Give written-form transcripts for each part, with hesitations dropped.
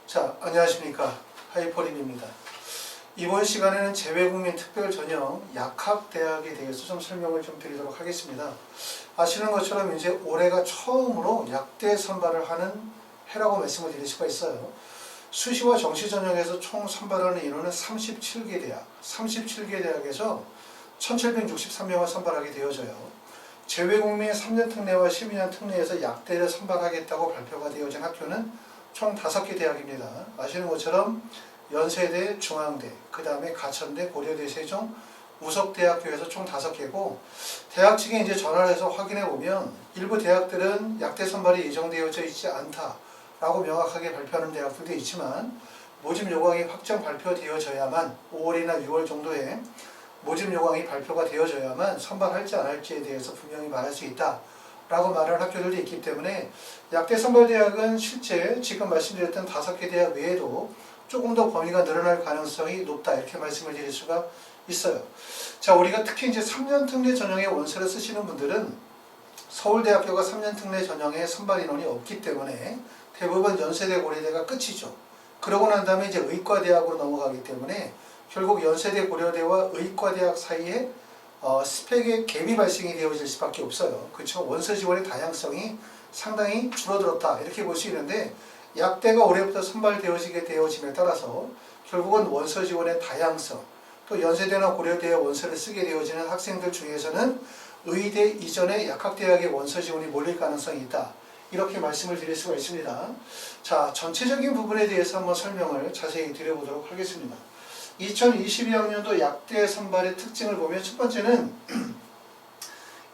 자, 안녕하십니까. 하이퍼림입니다. 이번 시간에는 재외국민 특별전형 약학대학에 대해서 좀 설명을 좀 드리도록 하겠습니다. 아시는 것처럼 이제 올해가 처음으로 약대 선발을 하는 해라고 말씀을 드릴 수가 있어요. 수시와 정시 전형에서 총 선발하는 인원은 37개 대학, 37개 대학에서 1763명을 선발하게 되어져요. 재외국민 3년 특례와 12년 특례에서 약대를 선발하겠다고 발표가 되어진 학교는 총 5개 대학입니다. 아시는 것처럼 연세대, 중앙대, 그 다음에 가천대, 고려대, 세종, 우석대학교에서 총 5개고, 대학 측에 이제 전화를 해서 확인해 보면 일부 대학들은 약대 선발이 예정되어져 있지 않다라고 명확하게 발표하는 대학들도 있지만, 모집 요강이 확정 발표되어져야만 5월이나 6월 정도에 모집 요강이 발표가 되어져야만 선발할지 안 할지에 대해서 분명히 말할 수 있다 라고 말하는 학교들도 있기 때문에 약대 선발대학은 실제 지금 말씀드렸던 5개 대학 외에도 조금 더 범위가 늘어날 가능성이 높다, 이렇게 말씀을 드릴 수가 있어요. 자, 우리가 특히 이제 3년 특례 전형의 원서를 쓰시는 분들은 서울대학교가 3년 특례 전형에 선발 인원이 없기 때문에 대부분 연세대, 고려대가 끝이죠. 그러고 난 다음에 이제 의과대학으로 넘어가기 때문에 결국 연세대, 고려대와 의과대학 사이에 스펙의 갭이 발생이 되어질 수밖에 없어요. 그렇죠? 원서 지원의 다양성이 상당히 줄어들었다, 이렇게 볼 수 있는데, 약대가 올해부터 선발되어지게 되어짐에 따라서 결국은 원서 지원의 다양성, 또 연세대나 고려대의 원서를 쓰게 되어지는 학생들 중에서는 의대 이전의 약학대학의 원서 지원이 몰릴 가능성이 있다, 이렇게 말씀을 드릴 수가 있습니다. 자, 전체적인 부분에 대해서 한번 설명을 자세히 드려보도록 하겠습니다. 2022학년도 약대 선발의 특징을 보면, 첫 번째는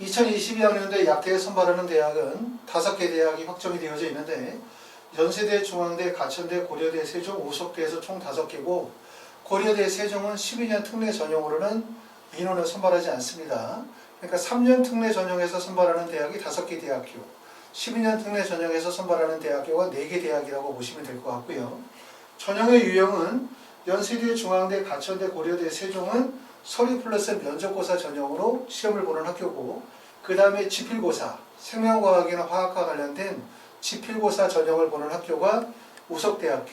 2022학년도에 약대에 선발하는 대학은 5개 대학이 확정이 되어져 있는데, 연세대, 중앙대, 가천대, 고려대, 세종, 우석대에서 총 5개고, 고려대, 세종은 12년 특례 전형으로는 인원을 선발하지 않습니다. 그러니까 3년 특례 전형에서 선발하는 대학이 5개 대학교, 12년 특례 전형에서 선발하는 대학교가 4개 대학이라고 보시면 될 것 같고요. 전형의 유형은 연세대, 중앙대, 가천대, 고려대, 세종은 서류 플러스 면접고사 전형으로 시험을 보는 학교고, 그 다음에 지필고사, 생명과학이나 화학과 관련된 지필고사 전형을 보는 학교가 우석대학교,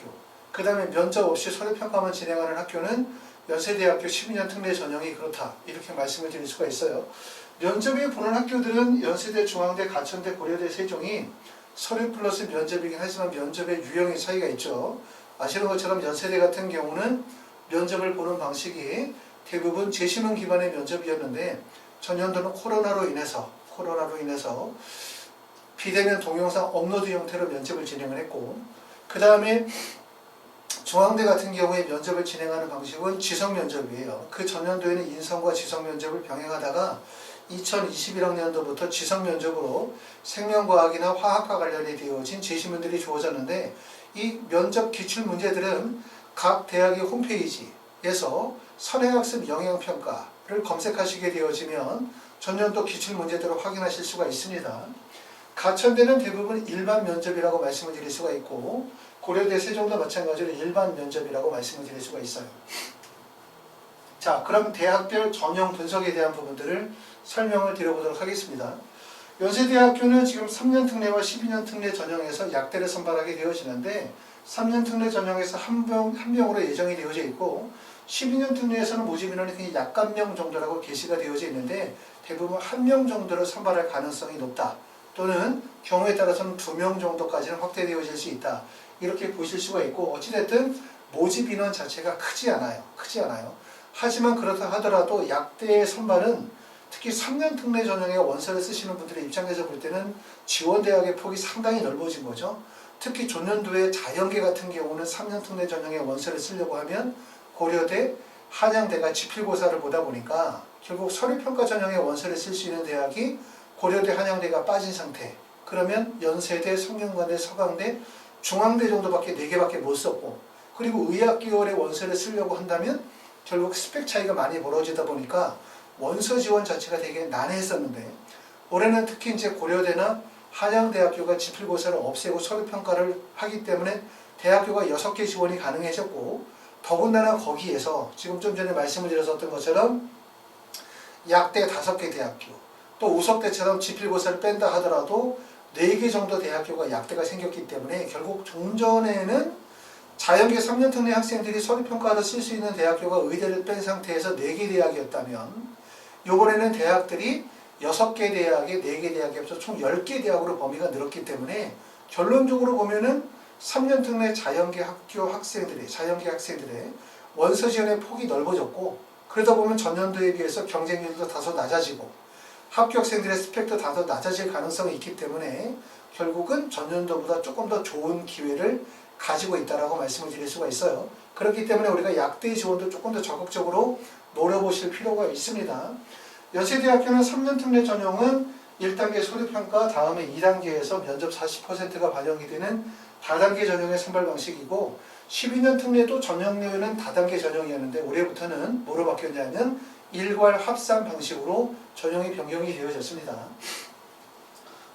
그 다음에 면접 없이 서류평가만 진행하는 학교는 연세대학교 12년 특례 전형이 그렇다, 이렇게 말씀을 드릴 수가 있어요. 면접에 보는 학교들은 연세대, 중앙대, 가천대, 고려대, 세종이 서류 플러스 면접이긴 하지만 면접의 유형의 차이가 있죠. 아시는 것처럼 연세대 같은 경우는 면접을 보는 방식이 대부분 재신문 기반의 면접이었는데, 전년도는 코로나로 인해서 비대면 동영상 업로드 형태로 면접을 진행을 했고, 그 다음에 중앙대 같은 경우에 면접을 진행하는 방식은 지성 면접이에요. 그 전년도에는 인성과 지성 면접을 병행하다가 2021학년도부터 지성 면접으로 생명과학이나 화학과 관련이 되어진 제시문들이 주어졌는데, 이 면접 기출 문제들은 각 대학의 홈페이지에서 선행학습 영향평가를 검색하시게 되어지면 전년도 기출 문제들을 확인하실 수가 있습니다. 가천대는 대부분 일반 면접이라고 말씀을 드릴 수가 있고, 고려대, 세종도 마찬가지로 일반 면접이라고 말씀을 드릴 수가 있어요. 자, 그럼 대학별 전형 분석에 대한 부분들을 설명을 드려보도록 하겠습니다. 연세대학교는 지금 3년 특례와 12년 특례 전형에서 약대를 선발하게 되어지는데, 3년 특례 전형에서 한 명으로 예정이 되어져 있고, 12년 특례에서는 모집 인원이 그냥 약 한 명 정도라고 게시가 되어져 있는데, 대부분 1명 정도를 선발할 가능성이 높다, 또는 경우에 따라서는 2명 정도까지는 확대되어질 수 있다, 이렇게 보실 수가 있고, 어찌됐든 모집 인원 자체가 크지 않아요. 하지만 그렇다 하더라도 약대의 선발은 특히 3년 특례 전형의 원서를 쓰시는 분들의 입장에서 볼 때는 지원 대학의 폭이 상당히 넓어진 거죠. 특히 전년도에 자연계 같은 경우는 3년 특례 전형의 원서를 쓰려고 하면 고려대, 한양대가 지필고사를 보다 보니까 결국 서류평가 전형의 원서를 쓸 수 있는 대학이 고려대, 한양대가 빠진 상태. 그러면 연세대, 성균관대, 서강대, 중앙대 정도밖에 4개밖에 못 썼고, 그리고 의학계열의 원서를 쓰려고 한다면 결국 스펙 차이가 많이 벌어지다 보니까 원서 지원 자체가 되게 난해했었는데, 올해는 특히 이제 고려대나 한양대학교가 지필고사를 없애고 서류평가를 하기 때문에 대학교가 6개 지원이 가능해졌고, 더군다나 거기에서 지금 좀 전에 말씀을 드렸었던 것처럼 약대 5개 대학교, 또 우석대처럼 지필고사를 뺀다 하더라도 4개 정도 대학교가 약대가 생겼기 때문에 결국 종전에는 자연계 3년 특례 학생들이 서류평가로 쓸 수 있는 대학교가 의대를 뺀 상태에서 4개 대학이었다면 이번에는 대학들이 6개 대학에 4개 대학이 합쳐 총 10개 대학으로 범위가 늘었기 때문에 결론적으로 보면은 3년 특례 자연계 학생들의 원서 지원의 폭이 넓어졌고, 그러다 보면 전년도에 비해서 경쟁률도 다소 낮아지고 합격생들의 스펙도 다소 낮아질 가능성이 있기 때문에 결국은 전년도보다 조금 더 좋은 기회를 가지고 있다라고 말씀을 드릴 수가 있어요. 그렇기 때문에 우리가 약대 지원도 조금 더 적극적으로 노려보실 필요가 있습니다. 연세대학교는 3년 특례 전형은 1단계 서류평가, 다음에 2단계에서 면접 40%가 반영이 되는 다단계 전형의 선발 방식이고, 12년 특례도 전형료는 다단계 전형이었는데 올해부터는 뭐로 바뀌었냐면 일괄 합산 방식으로 전형이 변경이 되어졌습니다.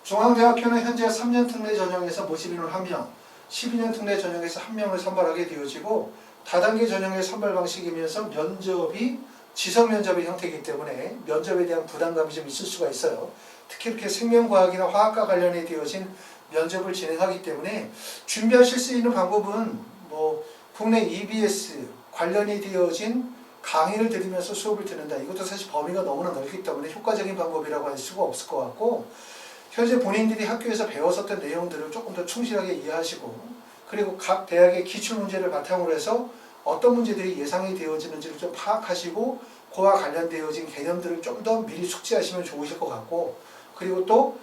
중앙대학교는 현재 3년 특례 전형에서 모집인원 1명, 12년 특례 전형에서 1명을 선발하게 되어지고, 다단계 전형의 선발 방식이면서 면접이 지성 면접의 형태이기 때문에 면접에 대한 부담감이 좀 있을 수가 있어요. 특히 이렇게 생명과학이나 화학과 관련해 되어진 면접을 진행하기 때문에 준비하실 수 있는 방법은 국내 EBS 관련이 되어진 강의를 들으면서 수업을 듣는다. 이것도 사실 범위가 너무나 넓기 때문에 효과적인 방법이라고 할 수가 없을 것 같고, 현재 본인들이 학교에서 배웠었던 내용들을 조금 더 충실하게 이해하시고, 그리고 각 대학의 기출문제를 바탕으로 해서 어떤 문제들이 예상이 되어지는지를 좀 파악하시고 그와 관련되어진 개념들을 좀 더 미리 숙지하시면 좋으실 것 같고, 그리고 또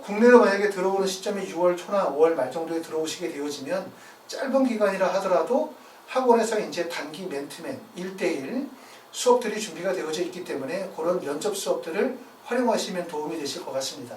국내로 만약에 들어오는 시점이 6월 초나 5월 말 정도에 들어오시게 되어지면 짧은 기간이라 하더라도 학원에서 이제 단기 멘트맨 1대1 수업들이 준비가 되어져 있기 때문에 그런 면접 수업들을 활용하시면 도움이 되실 것 같습니다.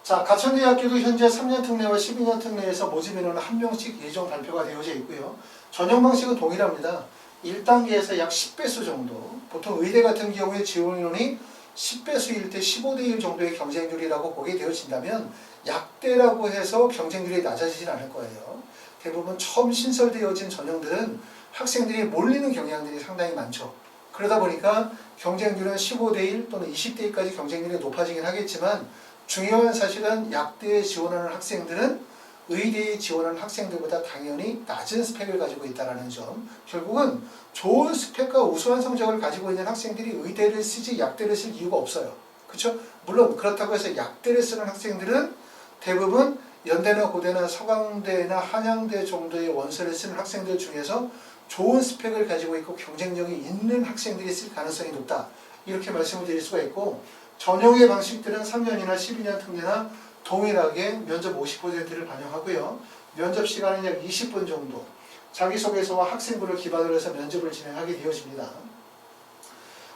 자, 가천대학교도 현재 3년 특례와 12년 특례에서 모집 인원은 1명씩 예정 발표가 되어져 있고요. 전형 방식은 동일합니다. 1단계에서 약 10배수 정도, 보통 의대 같은 경우에 지원 인원이 10배수일 때 15대1 정도의 경쟁률이라고 보게 되어진다면 약대라고 해서 경쟁률이 낮아지진 않을 거예요. 대부분 처음 신설되어진 전형들은 학생들이 몰리는 경향들이 상당히 많죠. 그러다 보니까 경쟁률은 15대1 또는 20대1까지 경쟁률이 높아지긴 하겠지만, 중요한 사실은 약대에 지원하는 학생들은 의대에 지원하는 학생들보다 당연히 낮은 스펙을 가지고 있다는 점. 결국은 좋은 스펙과 우수한 성적을 가지고 있는 학생들이 의대를 쓰지 약대를 쓸 이유가 없어요. 그렇죠? 물론 그렇다고 해서 약대를 쓰는 학생들은 대부분 연대나 고대나 서강대나 한양대 정도의 원서를 쓰는 학생들 중에서 좋은 스펙을 가지고 있고 경쟁력이 있는 학생들이 쓸 가능성이 높다. 이렇게 말씀을 드릴 수가 있고, 전형의 방식들은 3년이나 12년 특례나 동일하게 면접 50%를 반영하고요. 면접 시간은 약 20분 정도, 자기소개서와 학생부를 기반으로 해서 면접을 진행하게 되어집니다.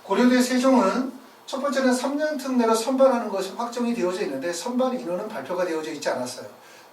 고려대 세종은 첫 번째는 3년 특례로 선발하는 것이 확정이 되어져 있는데 선발 인원은 발표가 되어져 있지 않았어요.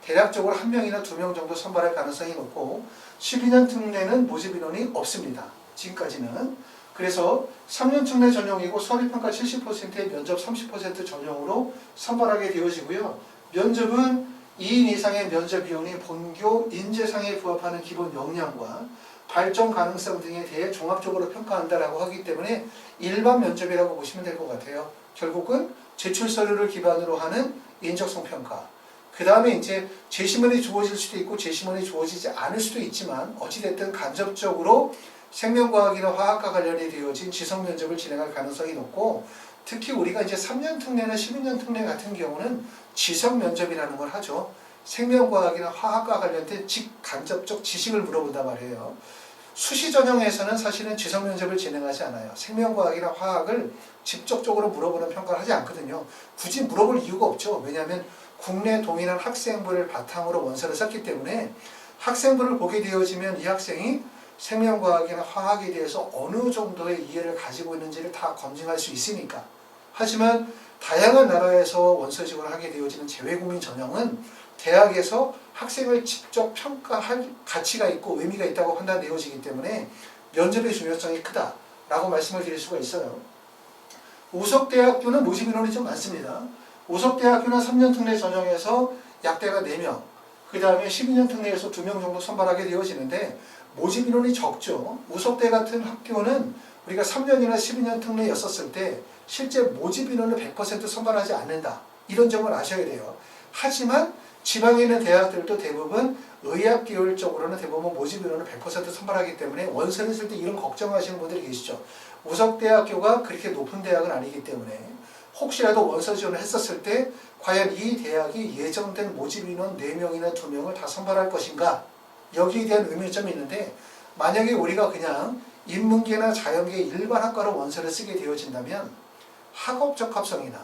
대략적으로 1명이나 2명 정도 선발할 가능성이 높고, 12년 특례는 모집 인원이 없습니다. 지금까지는. 그래서 3년 특례 전형이고 서류평가 70%에 면접 30% 전형으로 선발하게 되어지고요. 면접은 2인 이상의 면접 비용이 본교 인재상에 부합하는 기본 역량과 발전 가능성 등에 대해 종합적으로 평가한다라고 하기 때문에 일반 면접이라고 보시면 될 것 같아요. 결국은 제출 서류를 기반으로 하는 인적성 평가. 그 다음에 이제 제시문이 주어질 수도 있고 제시문이 주어지지 않을 수도 있지만 어찌됐든 간접적으로 생명과학이나 화학과 관련이 되어진 지성 면접을 진행할 가능성이 높고, 특히 우리가 이제 3년 특례나 12년 특례 같은 경우는 지성 면접이라는 걸 하죠. 생명과학이나 화학과 관련된 직간접적 지식을 물어본단 말이에요. 수시 전형에서는 사실은 지성 면접을 진행하지 않아요. 생명과학이나 화학을 직접적으로 물어보는 평가를 하지 않거든요. 굳이 물어볼 이유가 없죠. 왜냐하면 국내 동일한 학생부를 바탕으로 원서를 썼기 때문에 학생부를 보게 되어지면 이 학생이 생명과학이나 화학에 대해서 어느 정도의 이해를 가지고 있는지를 다 검증할 수 있으니까. 하지만 다양한 나라에서 원서 지원을 하게 되어지는 재외국민 전형은 대학에서 학생을 직접 평가할 가치가 있고 의미가 있다고 판단되어지기 때문에 면접의 중요성이 크다라고 말씀을 드릴 수가 있어요. 우석대학교는 모집 인원이 좀 많습니다. 우석대학교는 3년 특례 전형에서 약대가 4명, 그 다음에 12년 특례에서 2명 정도 선발하게 되어지는데 모집 인원이 적죠. 우석대 같은 학교는 우리가 3년이나 12년 특례였었을 때 실제 모집 인원을 100% 선발하지 않는다. 이런 점을 아셔야 돼요. 하지만 지방에 있는 대학들도 대부분 의학 계열 쪽으로는 대부분 모집 인원을 100% 선발하기 때문에 원서를 쓸 때 이런 걱정하시는 분들이 계시죠. 우석대학교가 그렇게 높은 대학은 아니기 때문에 혹시라도 원서 지원을 했었을 때 과연 이 대학이 예정된 모집 인원 4명이나 2명을 다 선발할 것인가? 여기에 대한 의문점이 있는데 만약에 우리가 그냥 인문계나 자연계 일반 학과로 원서를 쓰게 되어진다면 학업 적합성이나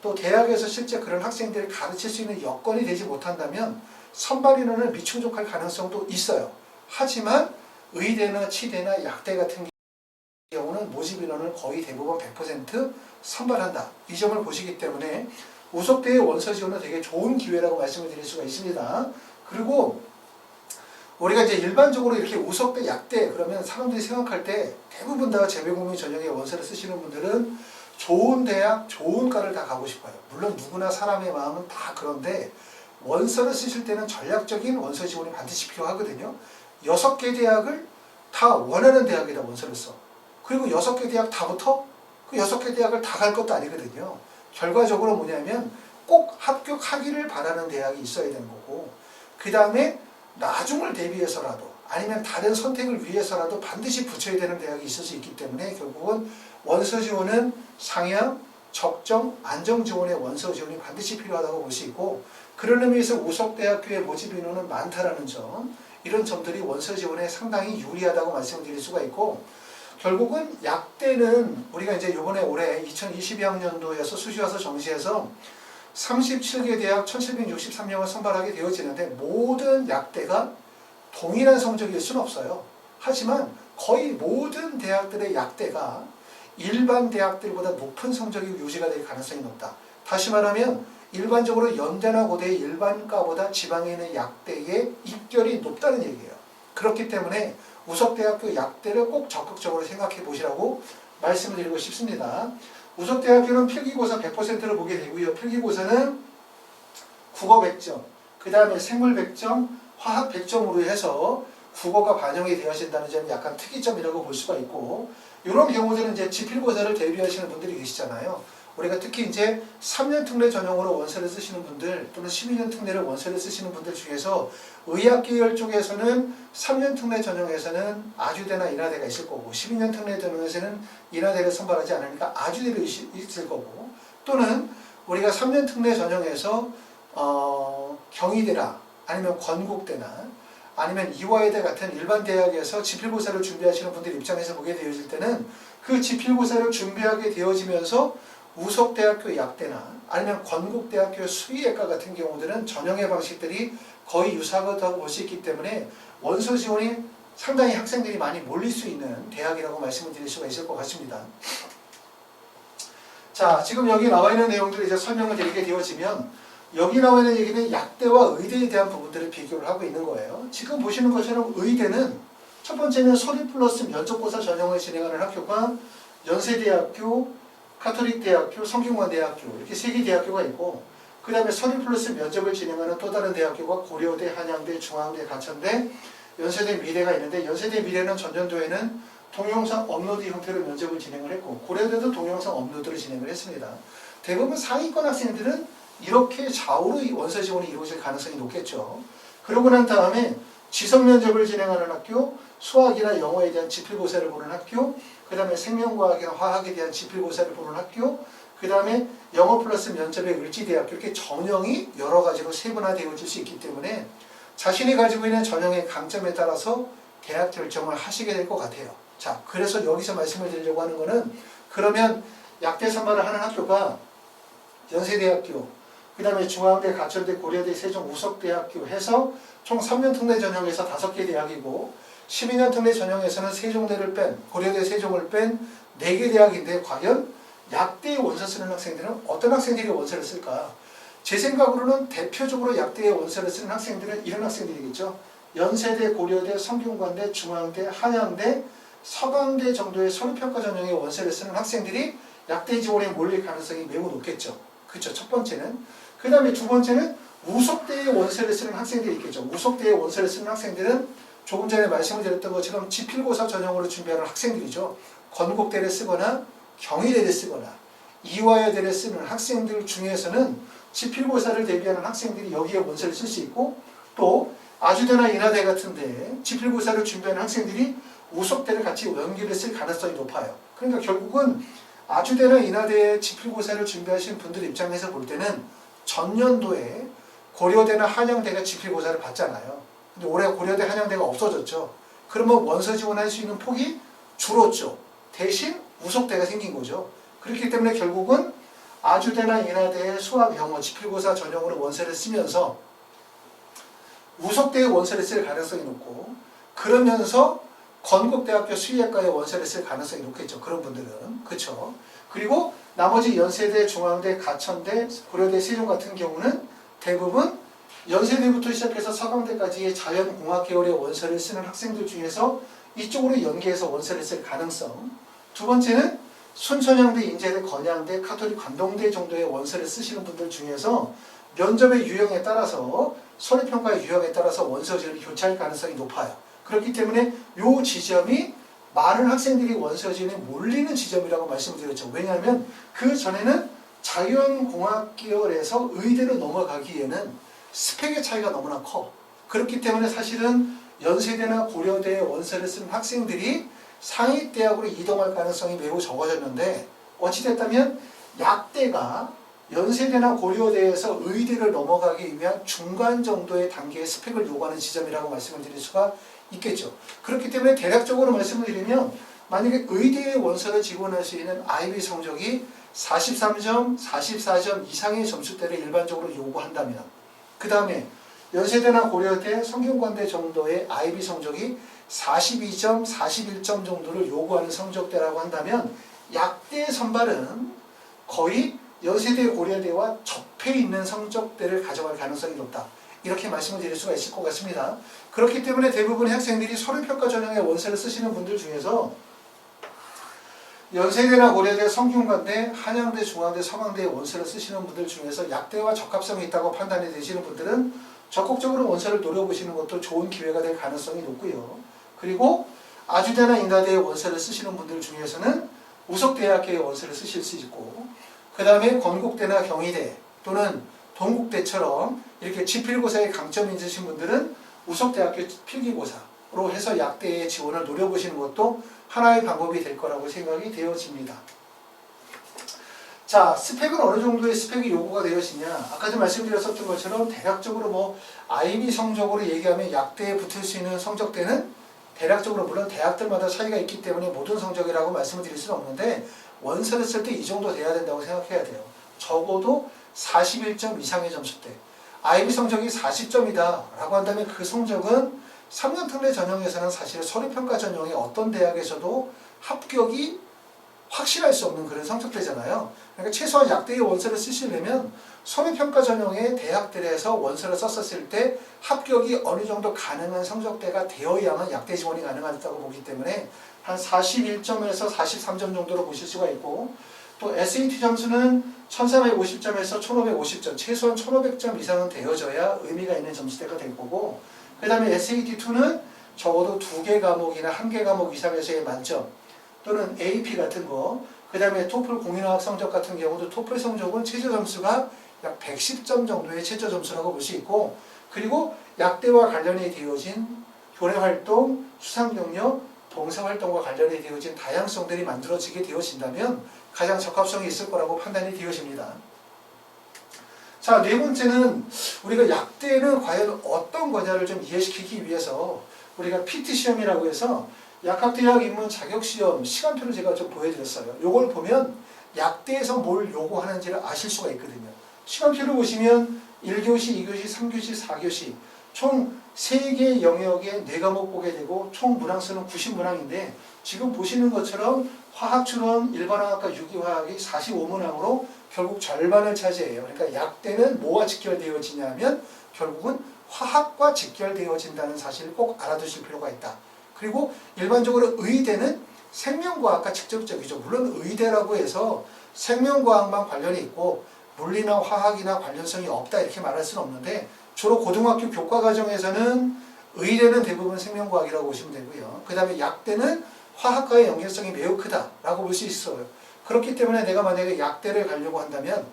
또 대학에서 실제 그런 학생들을 가르칠 수 있는 여건이 되지 못한다면 선발 인원을 미충족할 가능성도 있어요. 하지만 의대나 치대나 약대 같은 경우는 모집 인원을 거의 대부분 100% 선발한다. 이 점을 보시기 때문에 우석대의 원서 지원은 되게 좋은 기회라고 말씀을 드릴 수가 있습니다. 그리고 우리가 이제 일반적으로 이렇게 우석대, 약대 그러면 사람들이 생각할 때 대부분 다 재배공무원 전형의 원서를 쓰시는 분들은 좋은 대학, 좋은 과를 다 가고 싶어요. 물론 누구나 사람의 마음은 다 그런데 원서를 쓰실 때는 전략적인 원서 지원이 반드시 필요하거든요. 6개 대학을 다 원하는 대학에다 원서를 써. 그리고 6개 대학 다 붙어? 그 6개 대학을 다 갈 것도 아니거든요. 결과적으로 뭐냐면 꼭 합격하기를 바라는 대학이 있어야 되는 거고 그 다음에 나중을 대비해서라도 아니면 다른 선택을 위해서라도 반드시 붙여야 되는 대학이 있을 수 있기 때문에 결국은 원서 지원은 상향, 적정, 안정 지원의 원서 지원이 반드시 필요하다고 볼 수 있고 그런 의미에서 우석대학교의 모집 인원은 많다라는 점 이런 점들이 원서 지원에 상당히 유리하다고 말씀을 드릴 수가 있고 결국은 약대는 우리가 이제 이번에 올해 2022학년도에서 수시와서 정시해서 37개 대학 1763명을 선발하게 되어지는데 모든 약대가 동일한 성적일 수는 없어요. 하지만 거의 모든 대학들의 약대가 일반 대학들보다 높은 성적이 유지가 될 가능성이 높다. 다시 말하면 일반적으로 연대나 고대의 일반과보다 지방에 있는 약대의 입결이 높다는 얘기예요. 그렇기 때문에 우석대학교 약대를 꼭 적극적으로 생각해 보시라고 말씀을 드리고 싶습니다. 우석대학교는 필기고사 100%를 보게 되고요. 필기고사는 국어 100점, 그 다음에 생물 100점, 화학 100점으로 해서 국어가 반영이 되어진다는 점이 약간 특이점이라고 볼 수가 있고 이런 경우들은 이제 지필고사를 대비하시는 분들이 계시잖아요. 우리가 특히 이제 3년 특례 전형으로 원서를 쓰시는 분들 또는 12년 특례를 원서를 쓰시는 분들 중에서 의학 계열 쪽에서는 3년 특례 전형에서는 아주대나 인하대가 있을 거고 12년 특례 전형에서는 인하대를 선발하지 않으니까 아주대를 있을 거고 또는 우리가 3년 특례 전형에서 경희대나 아니면 건국대나 아니면 이화여대 같은 일반 대학에서 지필고사를 준비하시는 분들 입장에서 보게 되어질 때는 그 지필고사를 준비하게 되어지면서 우석대학교 약대나 아니면 건국대학교 수의학과 같은 경우들은 전형의 방식들이 거의 유사하다고 볼 수 있기 때문에 원서 지원이 상당히 학생들이 많이 몰릴 수 있는 대학이라고 말씀을 드릴 수가 있을 것 같습니다. 자, 지금 여기 나와 있는 내용들을 이제 설명을 드리게 되어지면 여기 나와 있는 얘기는 약대와 의대에 대한 부분들을 비교를 하고 있는 거예요. 지금 보시는 것처럼 의대는 첫 번째는 서류 플러스 면접고사 전형을 진행하는 학교가 연세대학교, 카톨릭대학교, 성균관대학교 이렇게 3개 대학교가 있고 그 다음에 서류 플러스 면접을 진행하는 또 다른 대학교가 고려대, 한양대, 중앙대, 가천대, 연세대, 미래가 있는데 연세대, 미래는 전년도에는 동영상 업로드 형태로 면접을 진행을 했고 고려대도 동영상 업로드를 진행을 했습니다. 대부분 상위권 학생들은 이렇게 좌우로 원서 지원이 이루어질 가능성이 높겠죠. 그러고 난 다음에 지성 면접을 진행하는 학교, 수학이나 영어에 대한 지필고사를 보는 학교, 그 다음에 생명과학이나 화학에 대한 지필고사를 보는 학교, 그 다음에 영어 플러스 면접의 을지대학교 이렇게 전형이 여러 가지로 세분화되어질 수 있기 때문에 자신이 가지고 있는 전형의 강점에 따라서 대학 결정을 하시게 될 것 같아요. 자, 그래서 여기서 말씀을 드리려고 하는 거는 그러면 약대 선발을 하는 학교가 연세대학교, 그 다음에 중앙대, 가천대, 고려대, 세종, 우석대학교 해서 총 3년 특례 전형에서 5개 대학이고 12년 특례 전형에서는 세종대를 뺀, 고려대, 세종을 뺀 4개 대학인데 과연 약대에 원서 쓰는 학생들은 어떤 학생들이 원서를 쓸까? 제 생각으로는 대표적으로 약대에 원서를 쓰는 학생들은 이런 학생들이겠죠. 연세대, 고려대, 성균관대, 중앙대, 한양대, 서강대 정도의 서류평가 전형의 원서를 쓰는 학생들이 약대 지원에 몰릴 가능성이 매우 높겠죠. 그렇죠. 첫 번째는. 그 다음에 두 번째는 우석대에 원서를 쓰는 학생들이 있겠죠. 우석대에 원서를 쓰는 학생들은 조금 전에 말씀을 드렸던 것처럼 지필고사 전형으로 준비하는 학생들이죠. 건국대를 쓰거나 경희대를 쓰거나 이화여대를 쓰는 학생들 중에서는 지필고사를 대비하는 학생들이 여기에 원서를 쓸 수 있고, 또 아주대나 인하대 같은데 지필고사를 준비하는 학생들이 우석대를 같이 연기를 쓸 가능성이 높아요. 그러니까 결국은 아주대나 인하대 지필고사를 준비하시는 분들 입장에서 볼 때는 전년도에 고려대나 한양대가 지필고사를 봤잖아요. 근데 올해 고려대 한양대가 없어졌죠. 그러면 원서 지원할 수 있는 폭이 줄었죠. 대신 우석대가 생긴 거죠. 그렇기 때문에 결국은 아주대나 인하대의 수학, 영어, 지필고사 전형으로 원서를 쓰면서 우석대의 원서를 쓸 가능성이 높고, 그러면서 건국대학교 수의학과의 원서를 쓸 가능성이 높겠죠. 그런 분들은. 그렇죠. 그리고 나머지 연세대, 중앙대, 가천대, 고려대, 세종 같은 경우는 대부분 연세대부터 시작해서 서강대까지의 자연공학 계열의 원서를 쓰는 학생들 중에서 이쪽으로 연계해서 원서를 쓸 가능성. 두 번째는 순천향대, 인제대, 건양대, 카톨릭 관동대 정도의 원서를 쓰시는 분들 중에서 면접의 유형에 따라서, 서류평가의 유형에 따라서 원서 지원이 교차할 가능성이 높아요. 그렇기 때문에 이 지점이 많은 학생들이 원서 지원에 몰리는 지점이라고 말씀드렸죠. 왜냐하면 그 전에는 자연공학 계열에서 의대로 넘어가기에는 스펙의 차이가 너무나 커. 그렇기 때문에 사실은 연세대나 고려대에 원서를 쓰는 학생들이 상위대학으로 이동할 가능성이 매우 적어졌는데, 어찌됐다면 약대가 연세대나 고려대에서 의대를 넘어가기 위한 중간 정도의 단계의 스펙을 요구하는 지점이라고 말씀을 드릴 수가 있겠죠. 그렇기 때문에 대략적으로 말씀을 드리면, 만약에 의대의 원서를 지원할 수 있는 IB 성적이 43점, 44점 이상의 점수대를 일반적으로 요구한다면, 그 다음에 연세대나 고려대, 성균관대 정도의 IB 성적이 42점, 41점 정도를 요구하는 성적대라고 한다면, 약대 선발은 거의 연세대, 고려대와 접해 있는 성적대를 가져갈 가능성이 높다. 이렇게 말씀을 드릴 수가 있을 것 같습니다. 그렇기 때문에 대부분의 학생들이 서류평가 전형의 원서를 쓰시는 분들 중에서 연세대나 고려대, 성균관대, 한양대, 중앙대, 서강대의 원서를 쓰시는 분들 중에서 약대와 적합성이 있다고 판단이 되시는 분들은 적극적으로 원서를 노려보시는 것도 좋은 기회가 될 가능성이 높고요. 그리고 아주대나 인하대의 원서를 쓰시는 분들 중에서는 우석대학교의 원서를 쓰실 수 있고, 그 다음에 건국대나 경희대 또는 동국대처럼 이렇게 지필고사에 강점이 있으신 분들은 우석대학교 필기고사로 해서 약대의 지원을 노려보시는 것도 하나의 방법이 될 거라고 생각이 되어집니다. 자, 스펙은 어느 정도의 스펙이 요구가 되어지냐. 아까도 말씀드렸었던 것처럼 대략적으로 뭐 IB 성적으로 얘기하면 약대에 붙을 수 있는 성적대는 대략적으로, 물론 대학들마다 차이가 있기 때문에 모든 성적이라고 말씀을 드릴 수는 없는데, 원서를 쓸 때 이 정도 돼야 된다고 생각해야 돼요. 적어도 41점 이상의 점수대. IB 성적이 40점이다 라고 한다면 그 성적은 3년 특례 전형에서는 사실 서류평가 전형의 어떤 대학에서도 합격이 확실할 수 없는 그런 성적대잖아요. 그러니까 최소한 약대의 원서를 쓰시려면 서류평가 전형의 대학들에서 원서를 썼었을 때 합격이 어느 정도 가능한 성적대가 되어야만 약대 지원이 가능하다고 보기 때문에 한 41점에서 43점 정도로 보실 수가 있고, 또 SAT 점수는 1350점에서 1550점, 최소한 1500점 이상은 되어져야 의미가 있는 점수대가 될 거고, 그 다음에 SAT2는 적어도 2개 과목이나 1개 과목 이상에서의 만점, 또는 AP 같은 거, 그 다음에 토플 공인어학 성적 같은 경우도 토플 성적은 최저 점수가 약 110점 정도의 최저 점수라고 볼 수 있고, 그리고 약대와 관련이 되어진 교내활동, 수상경력, 봉사활동과 관련이 되어진 다양성들이 만들어지게 되어진다면 가장 적합성이 있을 거라고 판단이 되어집니다. 자, 네 번째는 우리가 약대는 과연 어떤 거냐를 좀 이해시키기 위해서 우리가 PT 시험이라고 해서 약학대학 입문 자격시험 시간표를 제가 좀 보여드렸어요. 요걸 보면 약대에서 뭘 요구하는지를 아실 수가 있거든요. 시간표를 보시면 1교시, 2교시, 3교시, 4교시 총 3개 영역에 4과목 보게 되고 총 문항수는 90문항인데, 지금 보시는 것처럼 화학추론 일반화학과 유기화학이 45문항으로 결국 절반을 차지해요. 그러니까 약대는 뭐와 직결되어지냐면 결국은 화학과 직결되어진다는 사실을 꼭 알아두실 필요가 있다. 그리고 일반적으로 의대는 생명과학과 직접적이죠. 물론 의대라고 해서 생명과학만 관련이 있고 물리나 화학이나 관련성이 없다 이렇게 말할 수는 없는데, 주로 고등학교 교과과정에서는 의대는 대부분 생명과학이라고 보시면 되고요. 그 다음에 약대는 화학과의 연결성이 매우 크다라고 볼 수 있어요. 그렇기 때문에 내가 만약에 약대를 가려고 한다면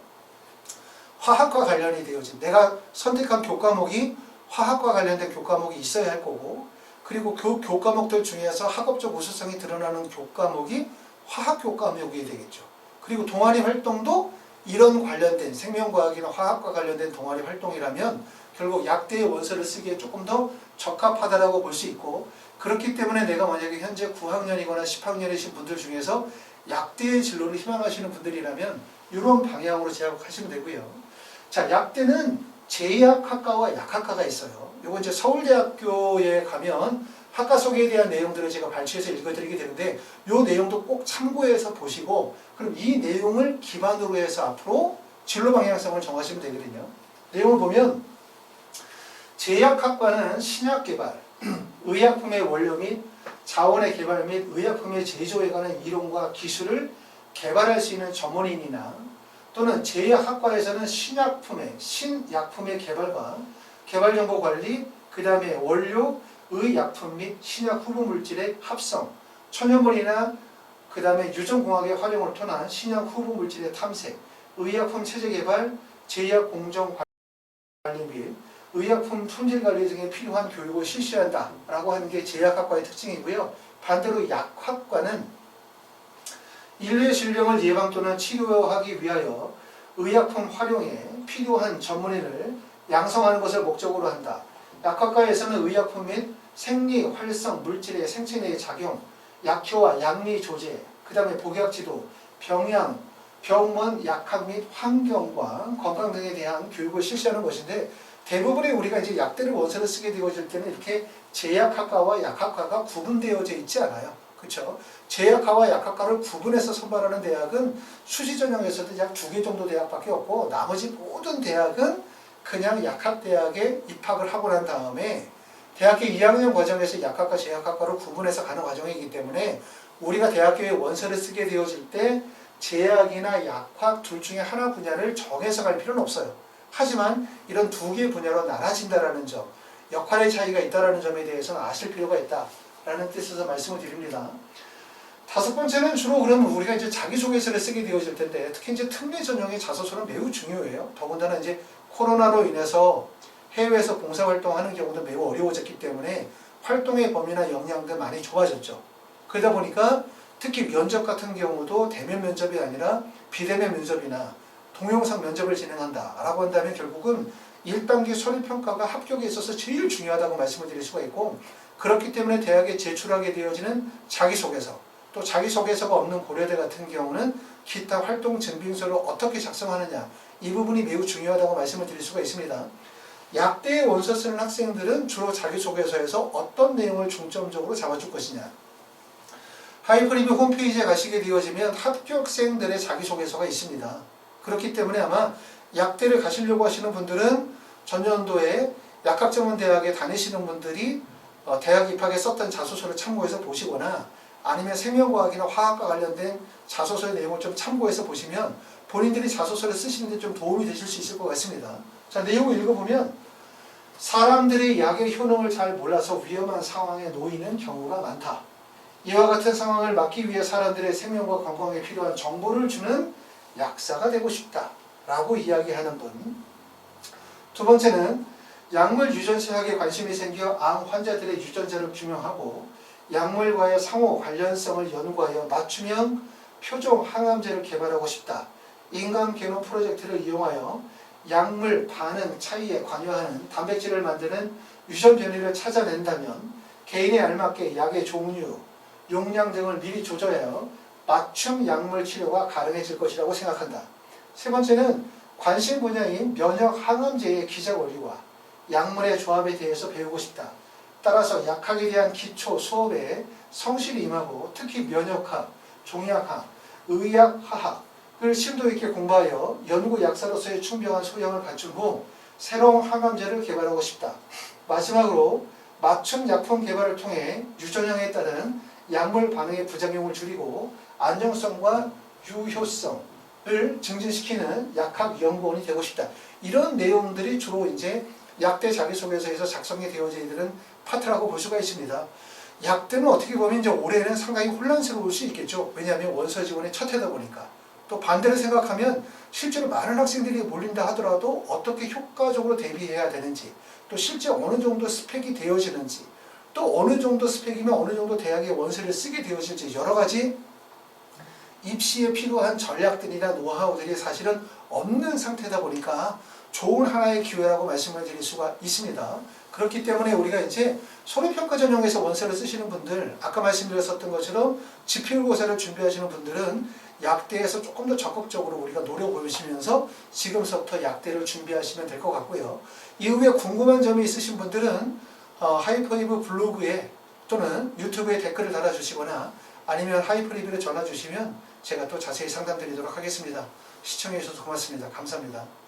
화학과 관련이 되어진, 내가 선택한 교과목이 화학과 관련된 교과목이 있어야 할 거고, 그리고 그 교과목들 중에서 학업적 우수성이 드러나는 교과목이 화학 교과목이 되겠죠. 그리고 동아리 활동도 이런 관련된 생명과학이나 화학과 관련된 동아리 활동이라면 결국 약대의 원서를 쓰기에 조금 더 적합하다라고 볼 수 있고, 그렇기 때문에 내가 만약에 현재 9학년이거나 10학년이신 분들 중에서 약대의 진로를 희망하시는 분들이라면 이런 방향으로 재학하시면 되고요. 자, 약대는 제약학과와 약학과가 있어요. 이거 이제 서울대학교에 가면 학과 소개에 대한 내용들을 제가 발췌해서 읽어드리게 되는데 이 내용도 꼭 참고해서 보시고, 그럼 이 내용을 기반으로 해서 앞으로 진로 방향성을 정하시면 되거든요. 내용을 보면 제약학과는 신약 개발, 의약품의 원료 및 자원의 개발 및 의약품의 제조에 관한 이론과 기술을 개발할 수 있는 전문인이나 또는 제약학과에서는 신약품의 개발과 개발정보 관리, 그 다음에 원료, 의약품 및 신약 후보 물질의 합성, 천연물이나 그 다음에 유전공학의 활용을 통한 신약 후보 물질의 탐색, 의약품 체제 개발, 제약 공정 관리 및 의약품 품질 관리 등에 필요한 교육을 실시한다 라고 하는 게 제약학과의 특징이고요. 반대로 약학과는 인류의 질병을 예방 또는 치료하기 위하여 의약품 활용에 필요한 전문인을 양성하는 것을 목적으로 한다. 약학과에서는 의약품 및 생리, 활성, 물질의 생체 내의 작용, 약효와 약리 조제, 그 다음에 복약 지도, 병양, 병원, 약학 및 환경과 건강 등에 대한 교육을 실시하는 것인데, 대부분의 우리가 이제 약대를 원서를 쓰게 되어질 때는 이렇게 제약학과와 약학과가 구분되어져 있지 않아요. 그렇죠? 제약학과와 약학과를 구분해서 선발하는 대학은 수시 전형에서도 약 2개 정도 대학밖에 없고, 나머지 모든 대학은 그냥 약학대학에 입학을 하고 난 다음에 대학교 2학년 과정에서 약학과 제약학과로 구분해서 가는 과정이기 때문에 우리가 대학교에 원서를 쓰게 되어질 때 제약이나 약학 둘 중에 하나 분야를 정해서 갈 필요는 없어요. 하지만 이런 2개 분야로 나눠진다라는 점, 역할의 차이가 있다라는 점에 대해서는 아실 필요가 있다라는 뜻에서 말씀을 드립니다. 5번째는 주로 그러면 우리가 이제 자기소개서를 쓰게 되어질 텐데, 특히 이제 특례 전형의 자소서는 매우 중요해요. 더군다나 이제 코로나로 인해서 해외에서 봉사활동하는 경우도 매우 어려워졌기 때문에 활동의 범위나 역량도 많이 좁아졌죠. 그러다 보니까 특히 면접 같은 경우도 대면 면접이 아니라 비대면 면접이나 동영상 면접을 진행한다라고 한다면 결국은 1단계 서류평가가 합격에 있어서 제일 중요하다고 말씀을 드릴 수가 있고, 그렇기 때문에 대학에 제출하게 되어지는 자기소개서, 또 자기소개서가 없는 고려대 같은 경우는 기타 활동 증빙서를 어떻게 작성하느냐, 이 부분이 매우 중요하다고 말씀을 드릴 수가 있습니다. 약대에 원서 쓰는 학생들은 주로 자기소개서에서 어떤 내용을 중점적으로 잡아줄 것이냐. 하이퍼리뷰 홈페이지에 가시게 되어지면 합격생들의 자기소개서가 있습니다. 그렇기 때문에 아마 약대를 가시려고 하시는 분들은 전년도에 약학전문대학에 다니시는 분들이 대학 입학에 썼던 자소서를 참고해서 보시거나, 아니면 생명과학이나 화학과 관련된 자소서의 내용을 좀 참고해서 보시면 본인들이 자소서를 쓰시는 데 좀 도움이 되실 수 있을 것 같습니다. 자, 내용을 읽어보면 사람들이 약의 효능을 잘 몰라서 위험한 상황에 놓이는 경우가 많다. 이와 같은 상황을 막기 위해 사람들의 생명과 건강에 필요한 정보를 주는 약사가 되고 싶다 라고 이야기하는 분. 2번째는 약물 유전체학에 관심이 생겨 암 환자들의 유전자를 규명하고 약물과의 상호 관련성을 연구하여 맞춤형 표종 항암제를 개발하고 싶다. 인간 게놈 프로젝트를 이용하여 약물 반응 차이에 관여하는 단백질을 만드는 유전 변이를 찾아낸다면 개인에 알맞게 약의 종류, 용량 등을 미리 조절하여 맞춤 약물 치료가 가능해질 것이라고 생각한다. 3번째는 관심 분야인 면역 항암제의 기작 원리와 약물의 조합에 대해서 배우고 싶다. 따라서 약학에 대한 기초 수업에 성실히 임하고 특히 면역학, 종약학, 의학화학을 심도 있게 공부하여 연구 약사로서의 충분한 소양을 갖춘 후 새로운 항암제를 개발하고 싶다. 마지막으로 맞춤 약품 개발을 통해 유전형에 따른 약물 반응의 부작용을 줄이고 안정성과 유효성을 증진시키는 약학 연구원이 되고 싶다. 이런 내용들이 주로 이제 약대 자기소개서에서 작성이 되어져 있는 파트라고 볼 수가 있습니다. 약대는 어떻게 보면 이제 올해는 상당히 혼란스러울 수 있겠죠. 왜냐하면 원서 지원의 첫 해다 보니까. 또 반대로 생각하면 실제로 많은 학생들이 몰린다 하더라도 어떻게 효과적으로 대비해야 되는지, 또 실제 어느 정도 스펙이 되어지는지, 또 어느 정도 스펙이면 어느 정도 대학의 원서를 쓰게 되어질지, 여러 가지 입시에 필요한 전략들이나 노하우들이 사실은 없는 상태다 보니까 좋은 하나의 기회라고 말씀을 드릴 수가 있습니다. 그렇기 때문에 우리가 이제 손해평가 전형에서 원서를 쓰시는 분들, 아까 말씀드렸었던 것처럼 지필고사를 준비하시는 분들은 약대에서 조금 더 적극적으로 우리가 노려보시면서 지금서부터 약대를 준비하시면 될 것 같고요. 이후에 궁금한 점이 있으신 분들은 하이퍼리뷰 블로그에 또는 유튜브에 댓글을 달아주시거나 아니면 하이퍼리뷰에 전화 주시면 제가 또 자세히 상담드리도록 하겠습니다. 시청해 주셔서 고맙습니다. 감사합니다.